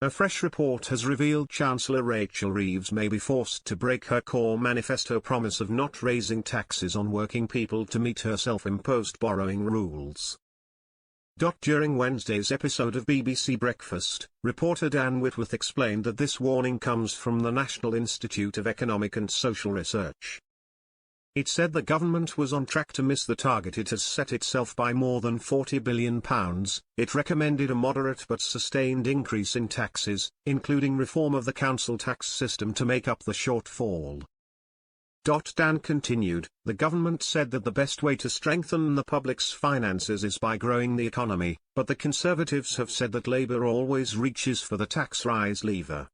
A fresh report has revealed Chancellor Rachel Reeves may be forced to break her core manifesto promise of not raising taxes on working people to meet her self-imposed borrowing rules. During Wednesday's episode of BBC Breakfast, reporter Dan Whitworth explained that this warning comes from the National Institute of Economic and Social Research. It said the government was on track to miss the target it has set itself by more than £40 billion. It recommended a moderate but sustained increase in taxes, including reform of the council tax system to make up the shortfall. Dan continued, the government said that the best way to strengthen the public's finances is by growing the economy, but the Conservatives have said that Labour always reaches for the tax rise lever.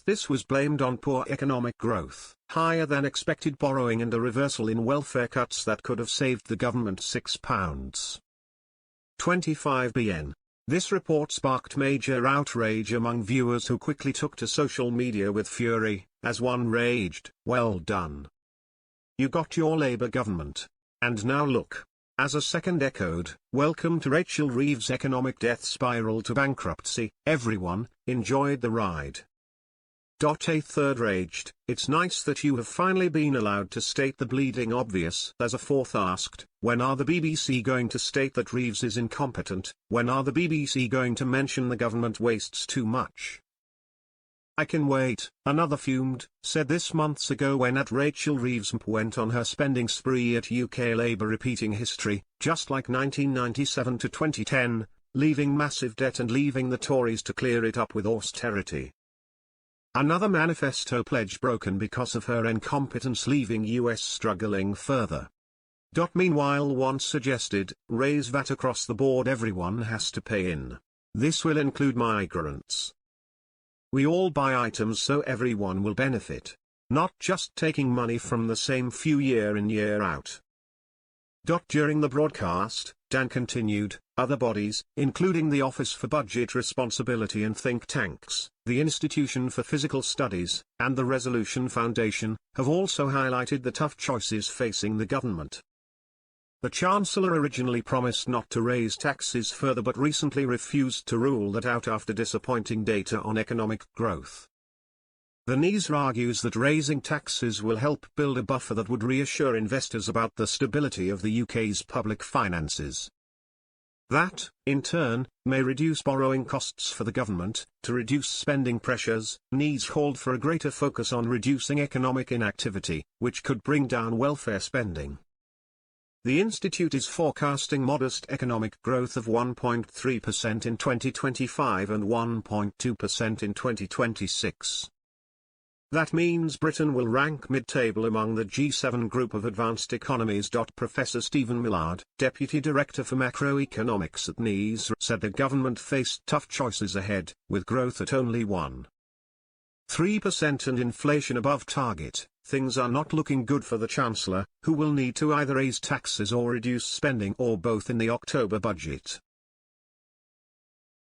This was blamed on poor economic growth, higher than expected borrowing and a reversal in welfare cuts that could have saved the government £6.25 billion. This report sparked major outrage among viewers who quickly took to social media with fury, as one raged, "Well done. You got your Labour government. And now look." As a second echoed, "Welcome to Rachel Reeves' economic death spiral to bankruptcy, everyone, enjoyed the ride." A third raged, "It's nice that you have finally been allowed to state the bleeding obvious." As a fourth asked, "When are the BBC going to state that Reeves is incompetent? When are the BBC going to mention the government wastes too much?" "I can wait," another fumed, said this months ago when Rachel Reeves went on her spending spree at UK Labour, repeating history, just like 1997 to 2010, leaving massive debt and leaving the Tories to clear it up with austerity. Another manifesto pledge broken because of her incompetence, leaving US struggling further. Meanwhile, one suggested, raise VAT across the board, everyone has to pay in. This will include migrants. We all buy items so everyone will benefit. Not just taking money from the same few year in year out. During the broadcast, Dan continued, other bodies, including the Office for Budget Responsibility and think tanks, the Institution for Physical Studies, and the Resolution Foundation, have also highlighted the tough choices facing the government. The Chancellor originally promised not to raise taxes further but recently refused to rule that out after disappointing data on economic growth. The NES argues that raising taxes will help build a buffer that would reassure investors about the stability of the UK's public finances. That, in turn, may reduce borrowing costs for the government. To reduce spending pressures, NES called for a greater focus on reducing economic inactivity, which could bring down welfare spending. The Institute is forecasting modest economic growth of 1.3% in 2025 and 1.2% in 2026. That means Britain will rank mid-table among the G7 group of advanced economies. Professor Stephen Millard, Deputy Director for Macroeconomics at NES, said the government faced tough choices ahead, with growth at only 1.3% and inflation above target. Things are not looking good for the Chancellor, who will need to either raise taxes or reduce spending, or both, in the October budget.